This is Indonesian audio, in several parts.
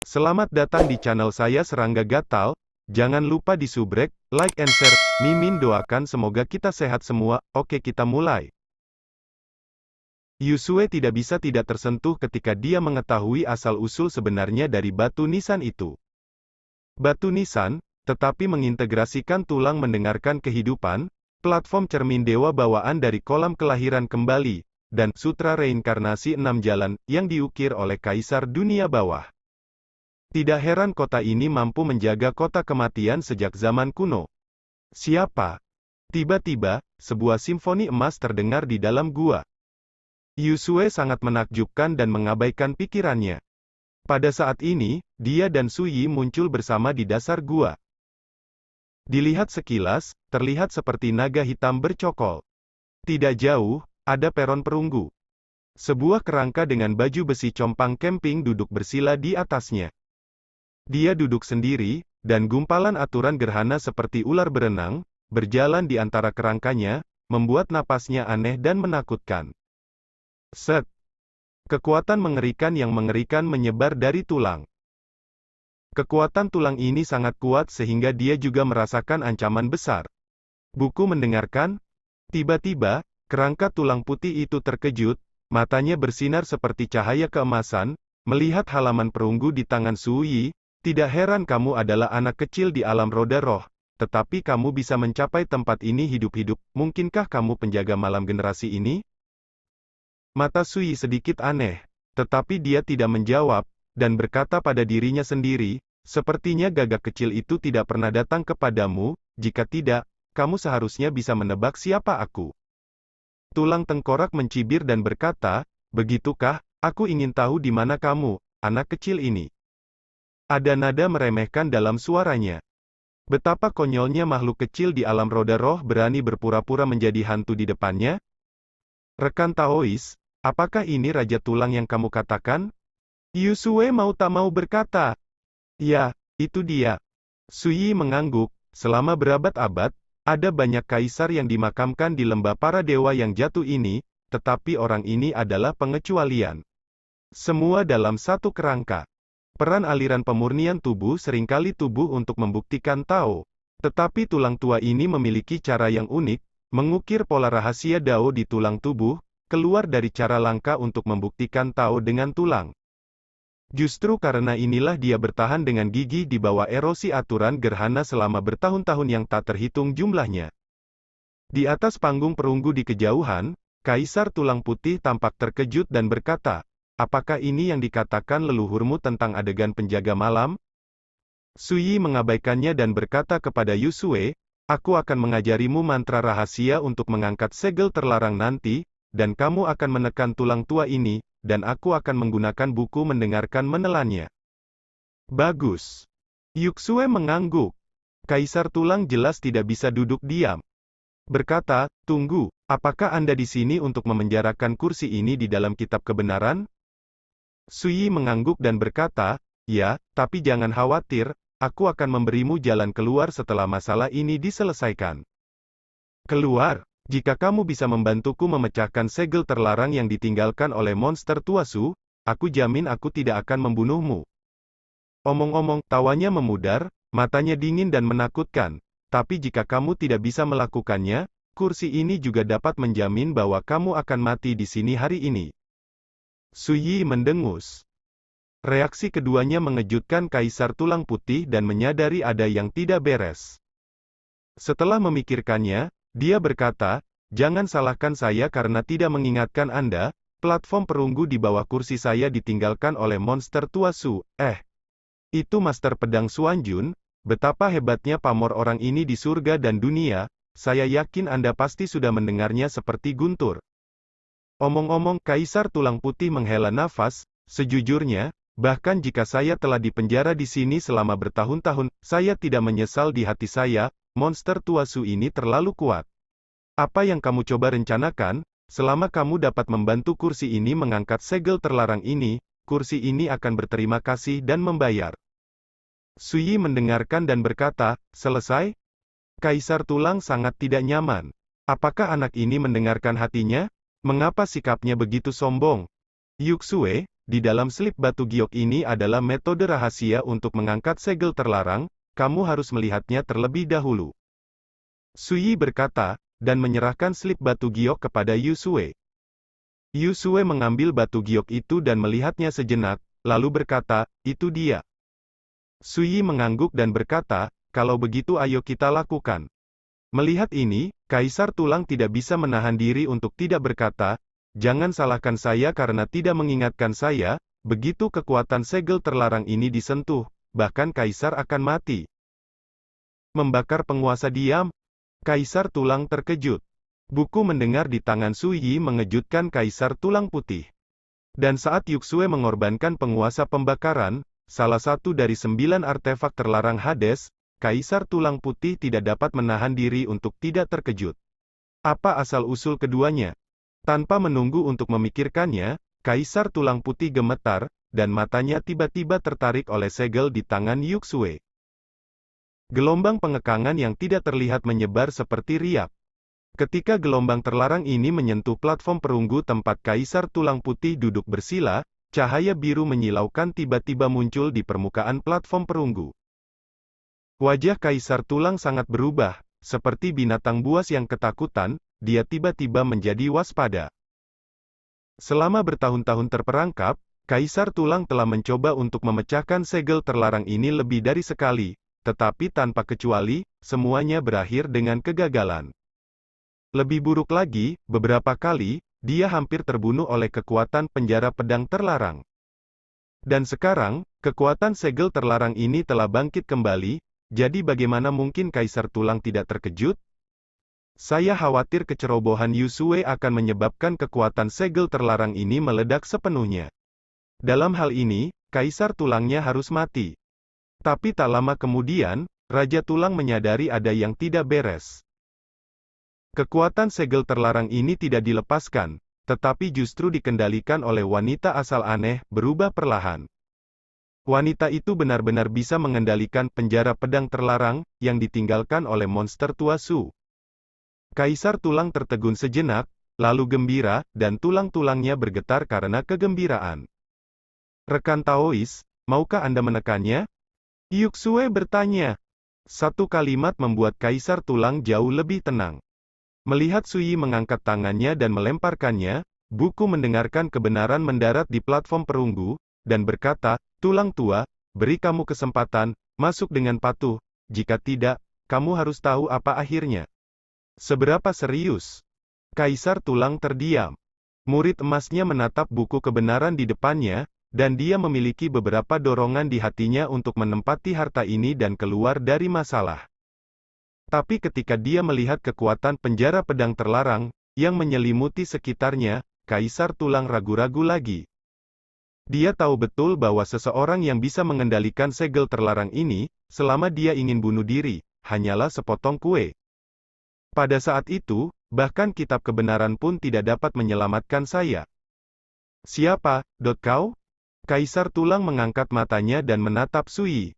Selamat datang di channel saya Serangga Gatal. Jangan lupa di subrek, like and share. Mimin doakan semoga kita sehat semua. Oke, kita mulai. Yusue tidak bisa tidak tersentuh ketika dia mengetahui asal-usul sebenarnya dari batu nisan itu. Batu nisan, tetapi mengintegrasikan tulang mendengarkan kehidupan, platform cermin dewa bawaan dari kolam kelahiran kembali, dan sutra reinkarnasi 6 jalan, yang diukir oleh Kaisar Dunia Bawah. Tidak heran kota ini mampu menjaga kota kematian sejak zaman kuno. Siapa? Tiba-tiba, sebuah simfoni emas terdengar di dalam gua. Yusue sangat menakjubkan dan mengabaikan pikirannya. Pada saat ini, dia dan Suyi muncul bersama di dasar gua. Dilihat sekilas, terlihat seperti naga hitam bercokol. Tidak jauh, ada peron perunggu. Sebuah kerangka dengan baju besi compang camping duduk bersila di atasnya. Dia duduk sendiri, dan gumpalan aturan gerhana seperti ular berenang, berjalan di antara kerangkanya, membuat napasnya aneh dan menakutkan. Set! Kekuatan mengerikan yang mengerikan menyebar dari tulang. Kekuatan tulang ini sangat kuat sehingga dia juga merasakan ancaman besar. Buku mendengarkan? Tiba-tiba, kerangka tulang putih itu terkejut, matanya bersinar seperti cahaya keemasan, melihat halaman perunggu di tangan Suyi. Tidak heran kamu adalah anak kecil di alam roda roh, tetapi kamu bisa mencapai tempat ini hidup-hidup. Mungkinkah kamu penjaga malam generasi ini? Mata Suyi sedikit aneh, tetapi dia tidak menjawab, dan berkata pada dirinya sendiri, sepertinya gagak kecil itu tidak pernah datang kepadamu. Jika tidak, kamu seharusnya bisa menebak siapa aku. Tulang tengkorak mencibir dan berkata, begitukah? Aku ingin tahu di mana kamu, anak kecil ini. Ada nada meremehkan dalam suaranya. Betapa konyolnya makhluk kecil di alam roda roh berani berpura-pura menjadi hantu di depannya? Rekan Taois, apakah ini Raja Tulang yang kamu katakan? Yusue mau tak mau berkata. Ya, itu dia. Suyi mengangguk. Selama berabad-abad, ada banyak kaisar yang dimakamkan di lembah para dewa yang jatuh ini, tetapi orang ini adalah pengecualian. Semua dalam satu kerangka. Peran aliran pemurnian tubuh seringkali tubuh untuk membuktikan Tao. Tetapi tulang tua ini memiliki cara yang unik, mengukir pola rahasia Dao di tulang tubuh, keluar dari cara langka untuk membuktikan Tao dengan tulang. Justru karena inilah dia bertahan dengan gigih di bawah erosi aturan gerhana selama bertahun-tahun yang tak terhitung jumlahnya. Di atas panggung perunggu di kejauhan, Kaisar Tulang Putih tampak terkejut dan berkata, apakah ini yang dikatakan leluhurmu tentang adegan penjaga malam? Suyi mengabaikannya dan berkata kepada Yusue, aku akan mengajarimu mantra rahasia untuk mengangkat segel terlarang nanti, dan kamu akan menekan tulang tua ini, dan aku akan menggunakan buku mendengarkan menelannya. Bagus. Yusue mengangguk. Kaisar Tulang jelas tidak bisa duduk diam. Berkata, tunggu, apakah Anda di sini untuk memenjarakan kursi ini di dalam kitab kebenaran? Suyi mengangguk dan berkata, ya, tapi jangan khawatir, aku akan memberimu jalan keluar setelah masalah ini diselesaikan. Keluar? Jika kamu bisa membantuku memecahkan segel terlarang yang ditinggalkan oleh monster Tuasu, aku jamin aku tidak akan membunuhmu. Omong-omong, tawanya memudar, matanya dingin dan menakutkan, tapi jika kamu tidak bisa melakukannya, kursi ini juga dapat menjamin bahwa kamu akan mati di sini hari ini. Suyi mendengus. Reaksi keduanya mengejutkan Kaisar Tulang Putih dan menyadari ada yang tidak beres. Setelah memikirkannya, dia berkata, jangan salahkan saya karena tidak mengingatkan Anda, platform perunggu di bawah kursi saya ditinggalkan oleh monster Tuasu. Itu Master Pedang Xuanjun, betapa hebatnya pamor orang ini di surga dan dunia, saya yakin Anda pasti sudah mendengarnya seperti guntur. Omong-omong, Kaisar Tulang Putih menghela nafas, sejujurnya, bahkan jika saya telah dipenjara di sini selama bertahun-tahun, saya tidak menyesal di hati saya, monster Tuasu ini terlalu kuat. Apa yang kamu coba rencanakan, selama kamu dapat membantu kursi ini mengangkat segel terlarang ini, kursi ini akan berterima kasih dan membayar. Suyi mendengarkan dan berkata, selesai? Kaisar Tulang sangat tidak nyaman. Apakah anak ini mendengarkan hatinya? Mengapa sikapnya begitu sombong? Yusue, di dalam slip batu giok ini adalah metode rahasia untuk mengangkat segel terlarang, kamu harus melihatnya terlebih dahulu. Sui berkata, dan menyerahkan slip batu giok kepada Yusue. Yusue mengambil batu giok itu dan melihatnya sejenak, lalu berkata, itu dia. Sui mengangguk dan berkata, kalau begitu ayo kita lakukan. Melihat ini, Kaisar Tulang tidak bisa menahan diri untuk tidak berkata, jangan salahkan saya karena tidak mengingatkan saya, begitu kekuatan segel terlarang ini disentuh, bahkan Kaisar akan mati. Membakar penguasa diam? Kaisar Tulang terkejut. Buku mendengar di tangan Sui mengejutkan Kaisar Tulang Putih. Dan saat Yuxue mengorbankan penguasa pembakaran, salah satu dari 9 artefak terlarang Hades, Kaisar Tulang Putih tidak dapat menahan diri untuk tidak terkejut. Apa asal-usul keduanya? Tanpa menunggu untuk memikirkannya, Kaisar Tulang Putih gemetar, dan matanya tiba-tiba tertarik oleh segel di tangan Yuxue. Gelombang pengekangan yang tidak terlihat menyebar seperti riak. Ketika gelombang terlarang ini menyentuh platform perunggu tempat Kaisar Tulang Putih duduk bersila, cahaya biru menyilaukan tiba-tiba muncul di permukaan platform perunggu. Wajah Kaisar Tulang sangat berubah, seperti binatang buas yang ketakutan, dia tiba-tiba menjadi waspada. Selama bertahun-tahun terperangkap, Kaisar Tulang telah mencoba untuk memecahkan segel terlarang ini lebih dari sekali, tetapi tanpa kecuali, semuanya berakhir dengan kegagalan. Lebih buruk lagi, beberapa kali, dia hampir terbunuh oleh kekuatan penjara pedang terlarang. Dan sekarang, kekuatan segel terlarang ini telah bangkit kembali. Jadi bagaimana mungkin Kaisar Tulang tidak terkejut? Saya khawatir kecerobohan Yusue akan menyebabkan kekuatan segel terlarang ini meledak sepenuhnya. Dalam hal ini, Kaisar Tulangnya harus mati. Tapi tak lama kemudian, Raja Tulang menyadari ada yang tidak beres. Kekuatan segel terlarang ini tidak dilepaskan, tetapi justru dikendalikan oleh wanita asal aneh, berubah perlahan. Wanita itu benar-benar bisa mengendalikan penjara pedang terlarang, yang ditinggalkan oleh monster tua Su. Kaisar Tulang tertegun sejenak, lalu gembira, dan tulang-tulangnya bergetar karena kegembiraan. Rekan Taois, maukah Anda menekannya? Yuxue bertanya. Satu kalimat membuat Kaisar Tulang jauh lebih tenang. Melihat Sui mengangkat tangannya dan melemparkannya, buku mendengarkan kebenaran mendarat di platform perunggu, dan berkata, tulang tua, beri kamu kesempatan, masuk dengan patuh, jika tidak, kamu harus tahu apa akhirnya. Seberapa serius? Kaisar Tulang terdiam. Murid emasnya menatap buku kebenaran di depannya, dan dia memiliki beberapa dorongan di hatinya untuk menempati harta ini dan keluar dari masalah. Tapi ketika dia melihat kekuatan penjara pedang terlarang, yang menyelimuti sekitarnya, Kaisar Tulang ragu-ragu lagi. Dia tahu betul bahwa seseorang yang bisa mengendalikan segel terlarang ini, selama dia ingin bunuh diri, hanyalah sepotong kue. Pada saat itu, bahkan kitab kebenaran pun tidak dapat menyelamatkan saya. Siapa, kau? Kaisar Tulang mengangkat matanya dan menatap Sui.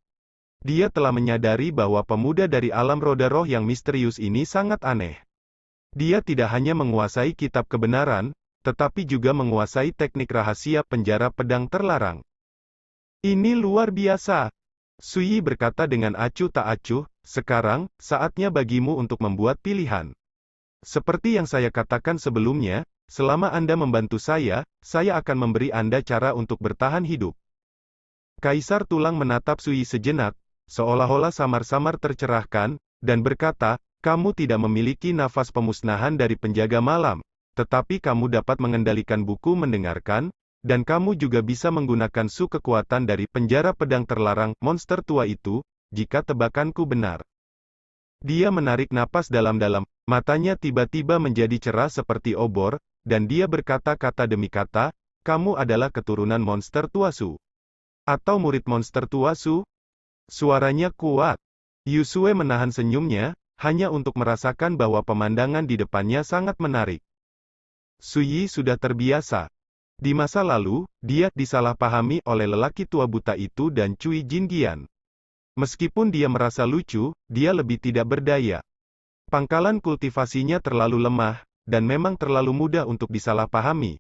Dia telah menyadari bahwa pemuda dari alam roda roh yang misterius ini sangat aneh. Dia tidak hanya menguasai kitab kebenaran, tetapi juga menguasai teknik rahasia penjara pedang terlarang. Ini luar biasa. Sui berkata dengan acuh tak acuh, sekarang, saatnya bagimu untuk membuat pilihan. Seperti yang saya katakan sebelumnya, selama Anda membantu saya akan memberi Anda cara untuk bertahan hidup. Kaisar Tulang menatap Sui sejenak, seolah-olah samar-samar tercerahkan, dan berkata, kamu tidak memiliki nafas pemusnahan dari penjaga malam. Tetapi kamu dapat mengendalikan buku mendengarkan, dan kamu juga bisa menggunakan su kekuatan dari penjara pedang terlarang, monster tua itu, jika tebakanku benar. Dia menarik napas dalam-dalam, matanya tiba-tiba menjadi cerah seperti obor, dan dia berkata kata demi kata, kamu adalah keturunan monster tua Su. Atau murid monster tua Su? Suaranya kuat. Yusue menahan senyumnya, hanya untuk merasakan bahwa pemandangan di depannya sangat menarik. Sui sudah terbiasa. Di masa lalu, dia disalahpahami oleh lelaki tua buta itu dan Cui Jingian. Meskipun dia merasa lucu, dia lebih tidak berdaya. Pangkalan kultivasinya terlalu lemah, dan memang terlalu mudah untuk disalahpahami.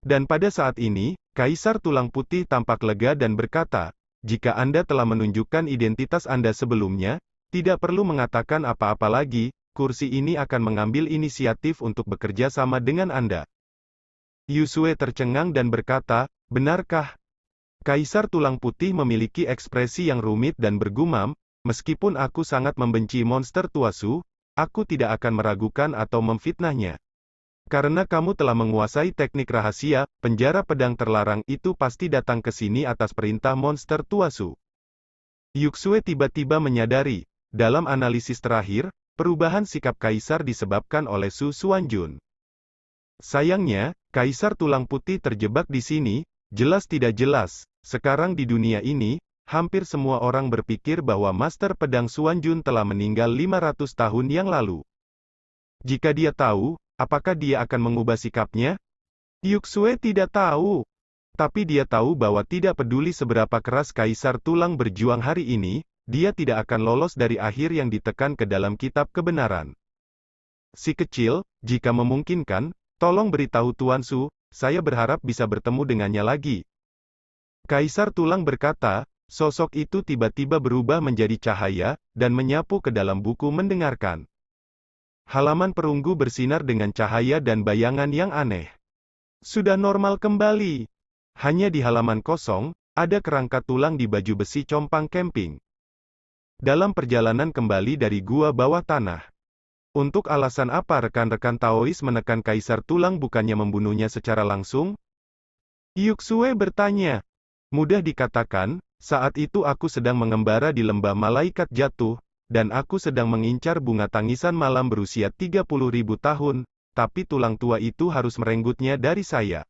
Dan pada saat ini, Kaisar Tulang Putih tampak lega dan berkata, jika Anda telah menunjukkan identitas Anda sebelumnya, tidak perlu mengatakan apa-apa lagi, kursi ini akan mengambil inisiatif untuk bekerja sama dengan Anda. Yusue tercengang dan berkata, benarkah? Kaisar Tulang Putih memiliki ekspresi yang rumit dan bergumam, meskipun aku sangat membenci monster Tuasu, aku tidak akan meragukan atau memfitnahnya. Karena kamu telah menguasai teknik rahasia, penjara pedang terlarang itu pasti datang ke sini atas perintah monster Tuasu. Yuksue tiba-tiba menyadari, dalam analisis terakhir, perubahan sikap Kaisar disebabkan oleh Su Xuanjun. Sayangnya, Kaisar Tulang Putih terjebak di sini, jelas tidak jelas. Sekarang di dunia ini, hampir semua orang berpikir bahwa Master Pedang Xuanjun telah meninggal 500 tahun yang lalu. Jika dia tahu, apakah dia akan mengubah sikapnya? Yuksue tidak tahu. Tapi dia tahu bahwa tidak peduli seberapa keras Kaisar Tulang berjuang hari ini, dia tidak akan lolos dari akhir yang ditekan ke dalam kitab kebenaran. Si kecil, jika memungkinkan, tolong beritahu Tuan Su, saya berharap bisa bertemu dengannya lagi. Kaisar Tulang berkata, sosok itu tiba-tiba berubah menjadi cahaya, dan menyapu ke dalam buku mendengarkan. Halaman perunggu bersinar dengan cahaya dan bayangan yang aneh. Sudah normal kembali. Hanya di halaman kosong, ada kerangka tulang di baju besi compang camping. Dalam perjalanan kembali dari gua bawah tanah. Untuk alasan apa rekan-rekan Taois menekan Kaisar Tulang bukannya membunuhnya secara langsung? Yuksue bertanya. Mudah dikatakan, saat itu aku sedang mengembara di lembah malaikat jatuh, dan aku sedang mengincar bunga tangisan malam berusia 30.000 tahun, tapi tulang tua itu harus merenggutnya dari saya.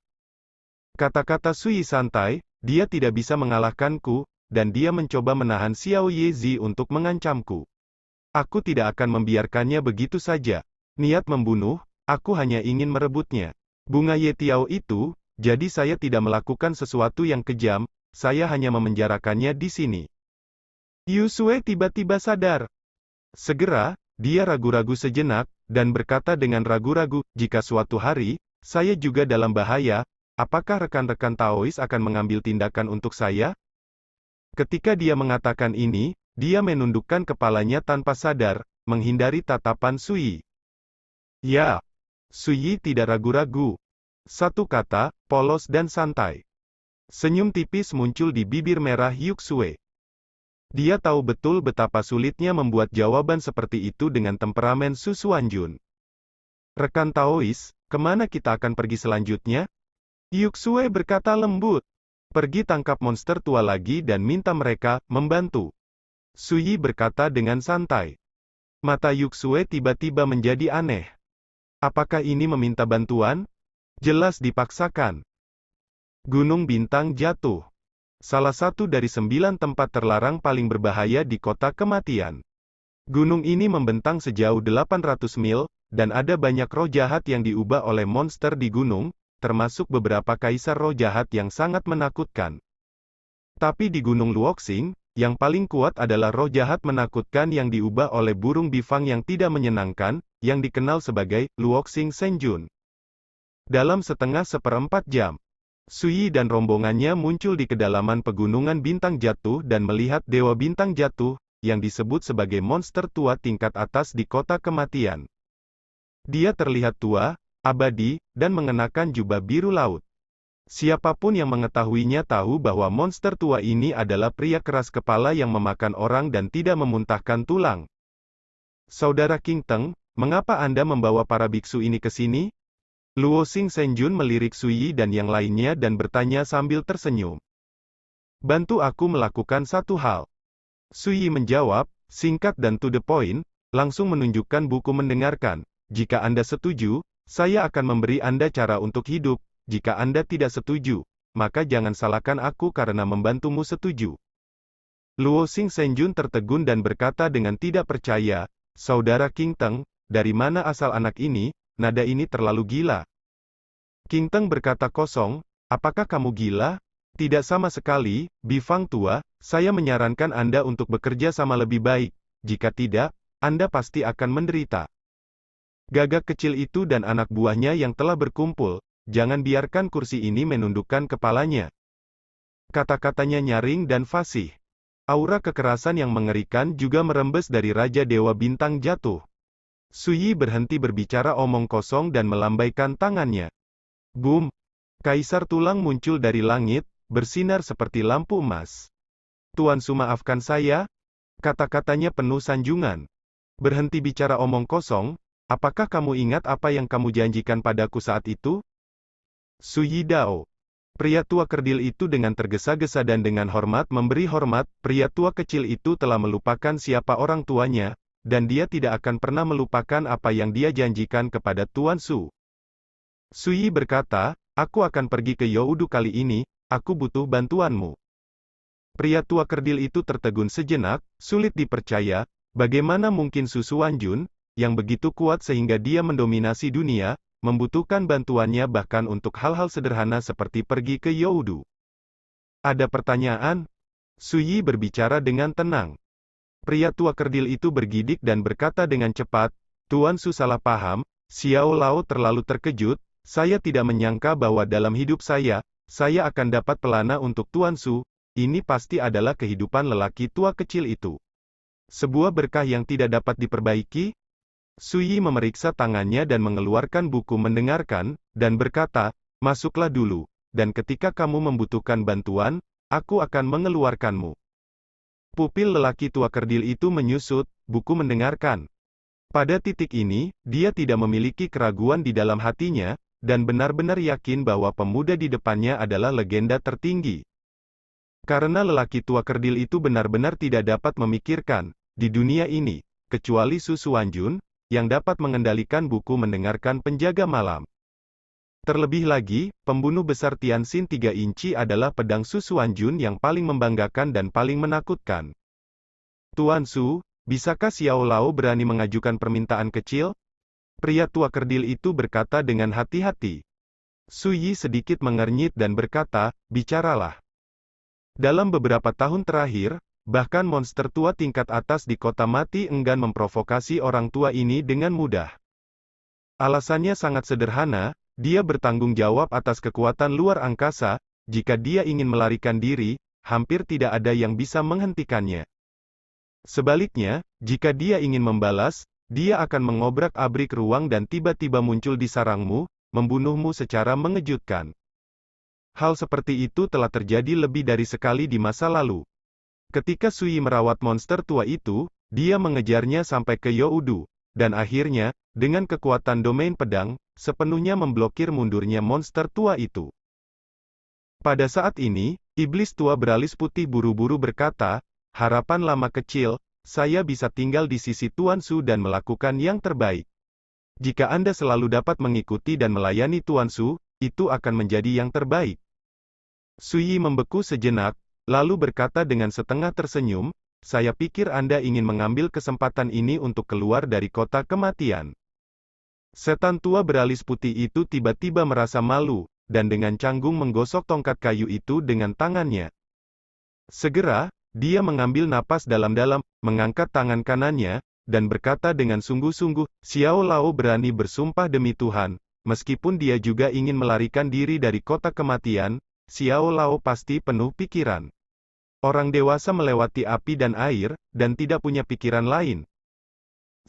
Kata-kata Sui santai, dia tidak bisa mengalahkanku, dan dia mencoba menahan Xiao Yezi untuk mengancamku. Aku tidak akan membiarkannya begitu saja. Niat membunuh, aku hanya ingin merebutnya. Bunga Yetiao itu, jadi saya tidak melakukan sesuatu yang kejam, saya hanya memenjarakannya di sini. Yusue tiba-tiba sadar. Segera, dia ragu-ragu sejenak, dan berkata dengan ragu-ragu, jika suatu hari, saya juga dalam bahaya, apakah rekan-rekan Taois akan mengambil tindakan untuk saya? Ketika dia mengatakan ini, dia menundukkan kepalanya tanpa sadar, menghindari tatapan Sui. Ya, Sui tidak ragu-ragu. Satu kata, polos dan santai. Senyum tipis muncul di bibir merah Yuksue. Dia tahu betul betapa sulitnya membuat jawaban seperti itu dengan temperamen Su Xuanjun. Rekan Taois, kemana kita akan pergi selanjutnya? Yuksue berkata lembut. Pergi tangkap monster tua lagi dan minta mereka membantu. Suyi berkata dengan santai. Mata Yuksue tiba-tiba menjadi aneh. Apakah ini meminta bantuan? Jelas dipaksakan. Gunung Bintang jatuh. Salah satu dari 9 tempat terlarang paling berbahaya di kota kematian. Gunung ini membentang sejauh 800 mil, dan ada banyak roh jahat yang diubah oleh monster di gunung, termasuk beberapa kaisar roh jahat yang sangat menakutkan. Tapi di Gunung Luoxing, yang paling kuat adalah roh jahat menakutkan yang diubah oleh burung bifang yang tidak menyenangkan, yang dikenal sebagai Luoxing Senjun. Dalam seperempat jam, Suyi dan rombongannya muncul di kedalaman pegunungan bintang jatuh dan melihat Dewa Bintang Jatuh, yang disebut sebagai monster tua tingkat atas di kota kematian. Dia terlihat tua, abadi, dan mengenakan jubah biru laut. Siapapun yang mengetahuinya tahu bahwa monster tua ini adalah pria keras kepala yang memakan orang dan tidak memuntahkan tulang. Saudara King Teng, mengapa Anda membawa para biksu ini ke sini? Luoxing Senjun melirik Suyi dan yang lainnya dan bertanya sambil tersenyum. Bantu aku melakukan satu hal. Suyi menjawab, singkat dan to the point, langsung menunjukkan buku mendengarkan. Jika Anda setuju, saya akan memberi Anda cara untuk hidup. Jika Anda tidak setuju, maka jangan salahkan aku karena membantumu setuju. Luoxing Senjun tertegun dan berkata dengan tidak percaya, Saudara King Teng, dari mana asal anak ini? Nada ini terlalu gila. King Teng berkata kosong, apakah kamu gila? Tidak sama sekali, Bifang tua, saya menyarankan Anda untuk bekerja sama lebih baik. Jika tidak, Anda pasti akan menderita. Gagak kecil itu dan anak buahnya yang telah berkumpul, jangan biarkan kursi ini menundukkan kepalanya. Kata-katanya nyaring dan fasih. Aura kekerasan yang mengerikan juga merembes dari Raja Dewa Bintang jatuh. Suyi berhenti berbicara omong kosong dan melambaikan tangannya. Boom! Kaisar tulang muncul dari langit, bersinar seperti lampu emas. Tuan Su, maafkan saya? Kata-katanya penuh sanjungan. Berhenti bicara omong kosong, apakah kamu ingat apa yang kamu janjikan padaku saat itu? Suyi Dao. Pria tua kerdil itu dengan tergesa-gesa dan dengan hormat memberi hormat. Pria tua kecil itu telah melupakan siapa orang tuanya, dan dia tidak akan pernah melupakan apa yang dia janjikan kepada Tuan Su. Suyi berkata, aku akan pergi ke Youdu kali ini, aku butuh bantuanmu. Pria tua kerdil itu tertegun sejenak, sulit dipercaya, bagaimana mungkin Su Xuanjun, yang begitu kuat sehingga dia mendominasi dunia, membutuhkan bantuannya bahkan untuk hal-hal sederhana seperti pergi ke Youdu. Ada pertanyaan? Suyi berbicara dengan tenang. Pria tua kerdil itu bergidik dan berkata dengan cepat, Tuan Su salah paham, Xiao Lao terlalu terkejut, saya tidak menyangka bahwa dalam hidup saya akan dapat pelana untuk Tuan Su, ini pasti adalah kehidupan lelaki tua kecil itu. Sebuah berkah yang tidak dapat diperbaiki? Suyi memeriksa tangannya dan mengeluarkan buku mendengarkan, dan berkata, masuklah dulu, dan ketika kamu membutuhkan bantuan, aku akan mengeluarkanmu. Pupil lelaki tua kerdil itu menyusut, buku mendengarkan. Pada titik ini, dia tidak memiliki keraguan di dalam hatinya, dan benar-benar yakin bahwa pemuda di depannya adalah legenda tertinggi. Karena lelaki tua kerdil itu benar-benar tidak dapat memikirkan, di dunia ini, kecuali Su Xuanjun, yang dapat mengendalikan buku mendengarkan penjaga malam. Terlebih lagi, pembunuh besar Tianxin 3 inci adalah pedang Su Xuanjun yang paling membanggakan dan paling menakutkan. Tuan Su, bisakah Xiao Lao berani mengajukan permintaan kecil? Pria tua kerdil itu berkata dengan hati-hati. Suyi sedikit mengernyit dan berkata, bicaralah. Dalam beberapa tahun terakhir, bahkan monster tua tingkat atas di kota mati enggan memprovokasi orang tua ini dengan mudah. Alasannya sangat sederhana, dia bertanggung jawab atas kekuatan luar angkasa, jika dia ingin melarikan diri, hampir tidak ada yang bisa menghentikannya. Sebaliknya, jika dia ingin membalas, dia akan mengobrak-abrik ruang dan tiba-tiba muncul di sarangmu, membunuhmu secara mengejutkan. Hal seperti itu telah terjadi lebih dari sekali di masa lalu. Ketika Suyi merawat monster tua itu, dia mengejarnya sampai ke Youdu, dan akhirnya, dengan kekuatan domain pedang, sepenuhnya memblokir mundurnya monster tua itu. Pada saat ini, iblis tua beralis putih buru-buru berkata, harapan lama kecil, saya bisa tinggal di sisi Tuan Su dan melakukan yang terbaik. Jika Anda selalu dapat mengikuti dan melayani Tuan Su, itu akan menjadi yang terbaik. Suyi membeku sejenak, lalu berkata dengan setengah tersenyum, saya pikir Anda ingin mengambil kesempatan ini untuk keluar dari kota kematian. Setan tua beralis putih itu tiba-tiba merasa malu, dan dengan canggung menggosok tongkat kayu itu dengan tangannya. Segera, dia mengambil napas dalam-dalam, mengangkat tangan kanannya, dan berkata dengan sungguh-sungguh, Xiao Lao berani bersumpah demi Tuhan, meskipun dia juga ingin melarikan diri dari kota kematian, Xiao Lao pasti penuh pikiran. Orang dewasa melewati api dan air, dan tidak punya pikiran lain.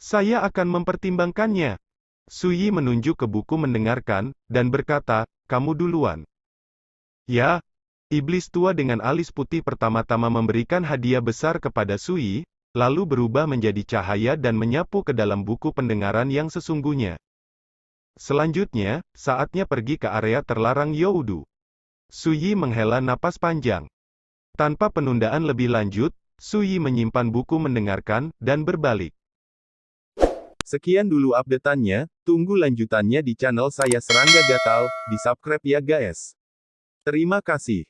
Saya akan mempertimbangkannya. Suyi menunjuk ke buku mendengarkan, dan berkata, kamu duluan. Ya. Iblis tua dengan alis putih pertama-tama memberikan hadiah besar kepada Suyi, lalu berubah menjadi cahaya dan menyapu ke dalam buku pendengaran yang sesungguhnya. Selanjutnya, saatnya pergi ke area terlarang Youdu. Suyi menghela napas panjang. Tanpa penundaan lebih lanjut, Suyi menyimpan buku mendengarkan, dan berbalik. Sekian dulu update-annya, tunggu lanjutannya di channel saya Serangga Gatal, di subscribe ya guys. Terima kasih.